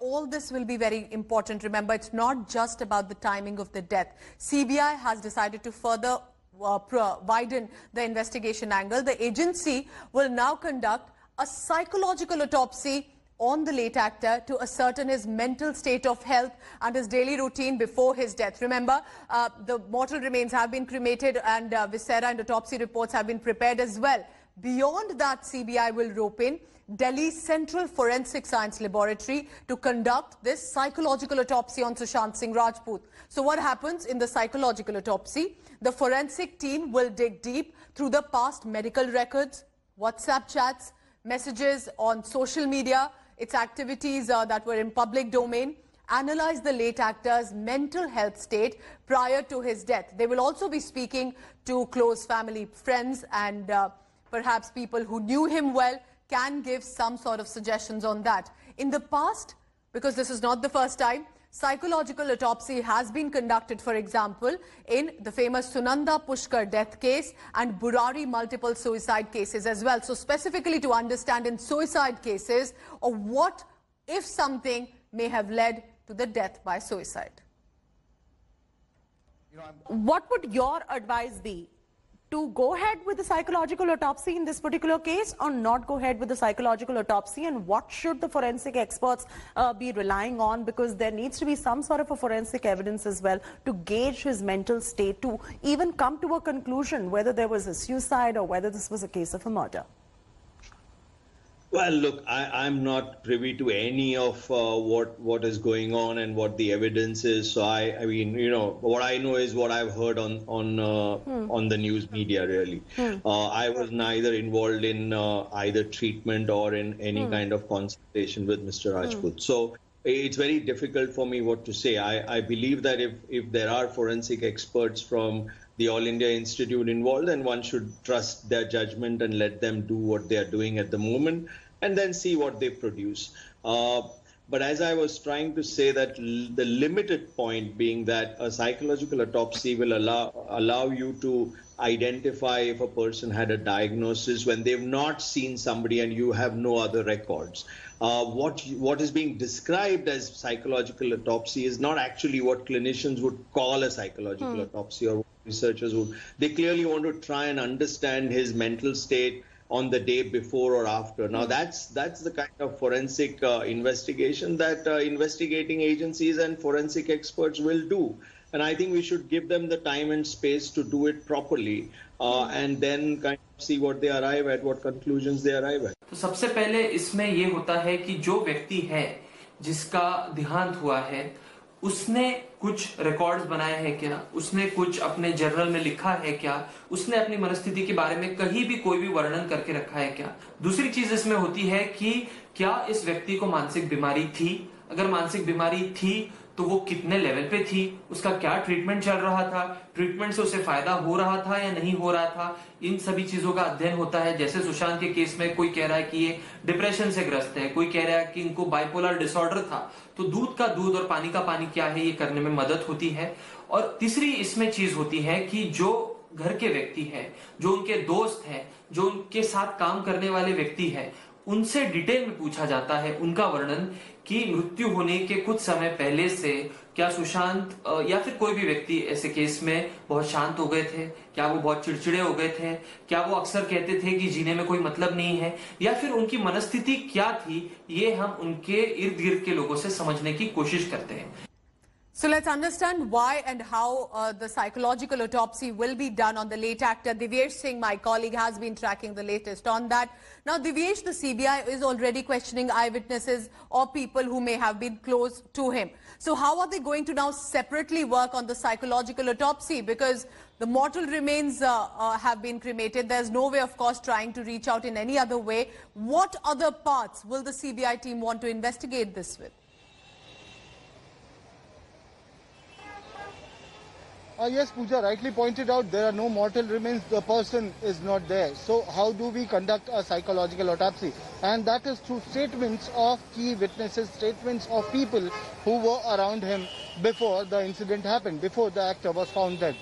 all this will be very important. Remember, it's not just about the timing of the death. CBI has decided to further widen the investigation angle. The agency will now conduct a psychological autopsy on the late actor to ascertain his mental state of health and his daily routine before his death. Remember, the mortal remains have been cremated and viscera and autopsy reports have been prepared as well. Beyond that, CBI will rope in Delhi's Central Forensic Science Laboratory to conduct this psychological autopsy on Sushant Singh Rajput. So what happens in the psychological autopsy? The forensic team will dig deep through the past medical records, WhatsApp chats, messages on social media, its activities that were in public domain, analyze the late actor's mental health state prior to his death. They will also be speaking to close family, friends and perhaps people who knew him well, can give some sort of suggestions on that. In the past, because this is not the first time, psychological autopsy has been conducted, for example, in the famous Sunanda Pushkar death case and Burari multiple suicide cases as well. So specifically to understand in suicide cases, or what if something may have led to the death by suicide. What would your advice be? To go ahead with the psychological autopsy in this particular case, or not go ahead with the psychological autopsy, and what should the forensic experts be relying on, because there needs to be some sort of a forensic evidence as well to gauge his mental state, to even come to a conclusion whether there was a suicide or whether this was a case of a murder? Well, look, I'm not privy to any of what is going on and what the evidence is. So I mean, you know, what I know is what I've heard on the news media. Really, I was neither involved in either treatment or in any kind of consultation with Mr. Rajput. So it's very difficult for me what to say. I believe that if there are forensic experts from the All India Institute involved, then one should trust their judgment and let them do what they are doing at the moment, and then see what they produce. But as I was trying to say, that the limited point being that a psychological autopsy will allow you to identify if a person had a diagnosis when they've not seen somebody and you have no other records. What is being described as psychological autopsy is not actually what clinicians would call a psychological autopsy, or what researchers would. They clearly want to try and understand his mental state on the day before or after. Now that's the kind of forensic investigation that investigating agencies and forensic experts will do. And I think we should give them the time and space to do it properly, and then kind of see what they arrive at, what conclusions they arrive at. तो सबसे पहले इसमें ये होता है कि जो व्यक्ति है जिसका देहांत हुआ है, उसने कुछ रिकॉर्ड्स बनाए हैं क्या, उसने कुछ अपने जर्नल में लिखा है क्या, उसने अपनी मनस्थिति के बारे में कहीं भी कोई भी वर्णन करके रखा है क्या। दूसरी चीज इसमें होती है कि क्या इस व्यक्ति को मानसिक बीमारी थी, अगर मानसिक बीमारी थी तो वो कितने लेवल पे थी, उसका क्या ट्रीटमेंट चल रहा था, ट्रीटमेंट से उसे फायदा हो रहा था या नहीं हो रहा था, इन सभी चीजों का अध्ययन होता है। जैसे सुशांत के केस में कोई कह रहा है कि ये डिप्रेशन से ग्रस्त है, कोई कह रहा है कि इनको बाइपोलर डिसऑर्डर था, तो दूध का दूध और पानी का पानी क्या है, ये करने में मदद होती है। और तीसरी इसमें चीज होती है कि जो घर के व्यक्ति है, जो उनके दोस्त है, जो उनके साथ काम करने वाले व्यक्ति है, उनसे डिटेल में पूछा जाता है उनका वर्णन कि मृत्यु होने के कुछ समय पहले से क्या सुशांत या फिर कोई भी व्यक्ति ऐसे केस में बहुत शांत हो गए थे, क्या वो बहुत चिड़चिड़े हो गए थे, क्या वो अक्सर कहते थे कि जीने में कोई मतलब नहीं है, या फिर उनकी मनस्थिति क्या थी, ये हम उनके इर्द गिर्द के लोगों से समझने की कोशिश करते हैं। So let's understand why and how the psychological autopsy will be done on the late actor. Divyesh Singh, my colleague, has been tracking the latest on that. Now, Divyesh, the CBI is already questioning eyewitnesses or people who may have been close to him. So how are they going to now separately work on the psychological autopsy? Because the mortal remains have been cremated. There's no way, of course, trying to reach out in any other way. What other parts will the CBI team want to investigate this with? Yes, Pooja rightly pointed out, there are no mortal remains, the person is not there. So how do we conduct a psychological autopsy? And that is through statements of key witnesses, statements of people who were around him before the incident happened, before the actor was found dead.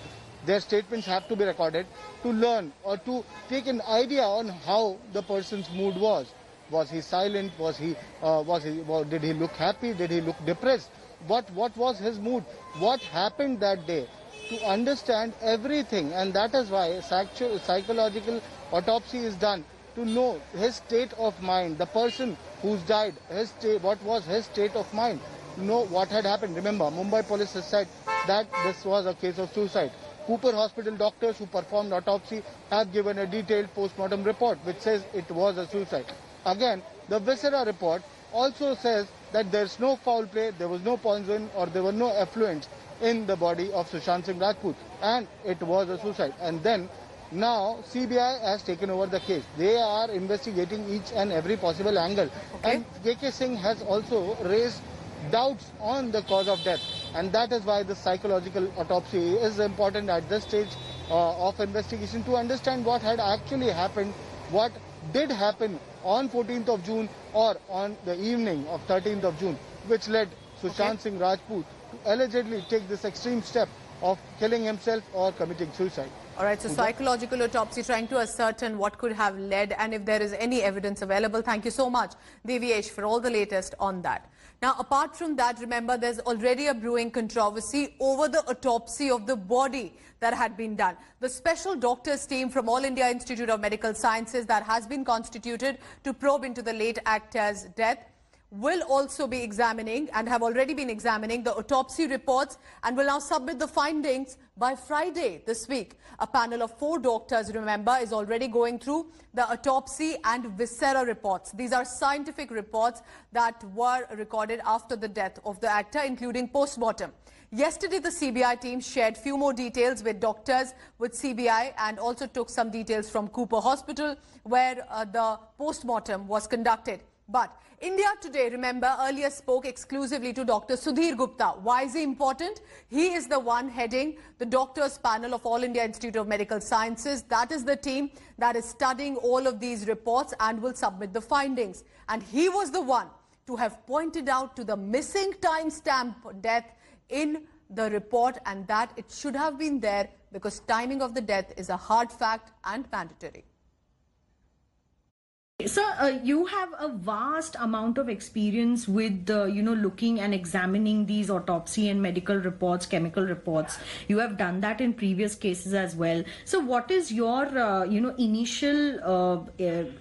Their statements have to be recorded to learn or to take an idea on how the person's mood was. Was he silent? Did he look happy? Did he look depressed? What was his mood? What happened that day? To understand everything, and that is why psychological autopsy is done, to know his state of mind, the person who's died, what was his state of mind, to know what had happened. Remember, Mumbai police has said that this was a case of suicide. Cooper Hospital doctors who performed autopsy have given a detailed post-mortem report which says it was a suicide. Again, the viscera report also says that there's no foul play, there was no poison or there were no effluents in the body of Sushant Singh Rajput, and it was a suicide. And then now CBI has taken over the case. They are investigating each and every possible angle. Okay. And KK Singh has also raised doubts on the cause of death, and that is why the psychological autopsy is important at this stage of investigation, to understand what had actually happened, what did happen on 14th of June or on the evening of 13th of June, which led Sushant Singh Rajput to allegedly take this extreme step of killing himself or committing suicide. All right, so psychological autopsy trying to ascertain what could have led and if there is any evidence available. Thank you so much, Devyesh, for all the latest on that. Now, apart from that, remember, there's already a brewing controversy over the autopsy of the body that had been done. The special doctors team from All India Institute of Medical Sciences that has been constituted to probe into the late actor's death will also be examining and have already been examining the autopsy reports and will now submit the findings by Friday this week. A panel of 4 doctors, remember, is already going through the autopsy and viscera reports. These are scientific reports that were recorded after the death of the actor, including post-mortem. Yesterday, the CBI team shared few more details with doctors with CBI and also took some details from Cooper Hospital, where the post-mortem was conducted. But India Today, remember, earlier spoke exclusively to Dr. Sudhir Gupta. Why is he important? He is the one heading the doctors panel of All India Institute of Medical Sciences. That is the team that is studying all of these reports and will submit the findings. And he was the one to have pointed out to the missing timestamp death in the report, and that it should have been there because timing of the death is a hard fact and mandatory. Sir, you have a vast amount of experience with, looking and examining these autopsy and medical reports, chemical reports. You have done that in previous cases as well. So what is your, initial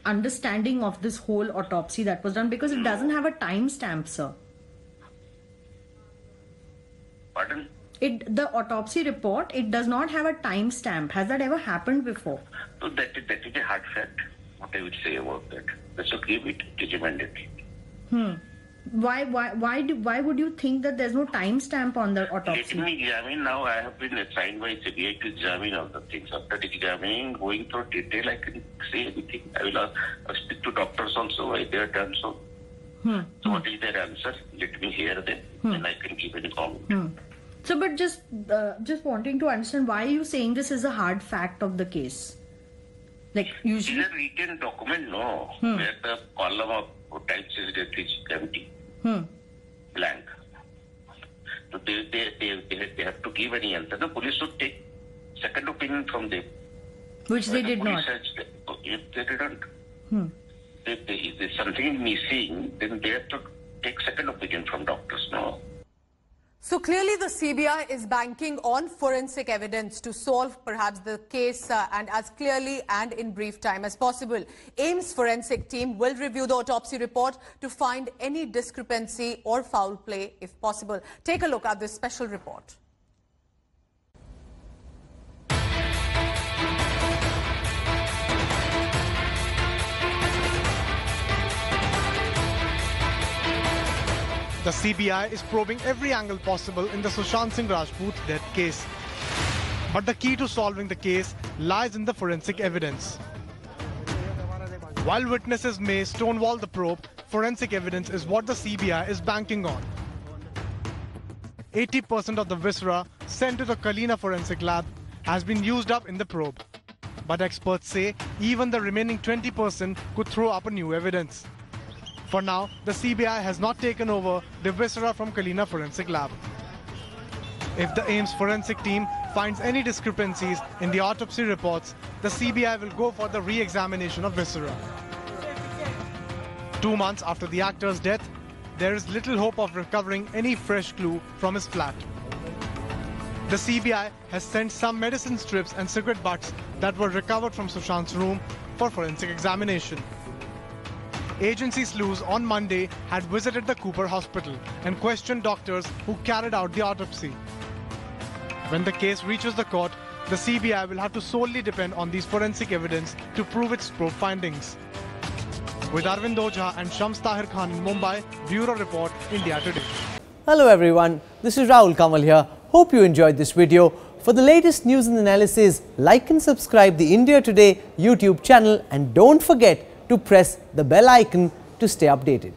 understanding of this whole autopsy that was done? Because it doesn't have a timestamp, sir. Pardon? The autopsy report, it does not have a timestamp. Has that ever happened before? So that is a hard fact. What I would say about that. They should give it to mandate. Why would you think that there's no timestamp on the autopsy? Let me examine now. I have been assigned by CBI to examine all the things. After examining, going through detail, I can say anything. I will speak to doctors also why they are done so. So what is their answer? Let me hear them, and I can give any comment. So, but just wanting to understand, why are you saying this is a hard fact of the case? Like usually, it's a written document, no, where the column of types is empty, blank. So they have to give any answer. The police should take second opinion from them. Which they did not. If they didn't, if there's something missing, then they have to take second opinion from doctors, no. So clearly the CBI is banking on forensic evidence to solve perhaps the case and as clearly and in brief time as possible. AIIMS forensic team will review the autopsy report to find any discrepancy or foul play if possible. Take a look at this special report. The CBI is probing every angle possible in the Sushant Singh Rajput death case. But the key to solving the case lies in the forensic evidence. While witnesses may stonewall the probe, forensic evidence is what the CBI is banking on. 80% of the viscera sent to the Kalina Forensic Lab has been used up in the probe. But experts say even the remaining 20% could throw up a new evidence. For now, the CBI has not taken over the viscera from Kalina Forensic Lab. If the AIIMS forensic team finds any discrepancies in the autopsy reports, the CBI will go for the re-examination of viscera. 2 months after the actor's death, there is little hope of recovering any fresh clue from his flat. The CBI has sent some medicine strips and cigarette butts that were recovered from Sushant's room for forensic examination. Agency sleuths on Monday had visited the Cooper Hospital and questioned doctors who carried out the autopsy. When the case reaches the court, the CBI will have to solely depend on these forensic evidence to prove its probe findings. With Arvind Ojha and Shams Tahir Khan in Mumbai, Bureau Report, India Today. Hello everyone, this is Rahul Kamal here. Hope you enjoyed this video. For the latest news and analysis, like and subscribe the India Today YouTube channel and don't forget to press the bell icon to stay updated.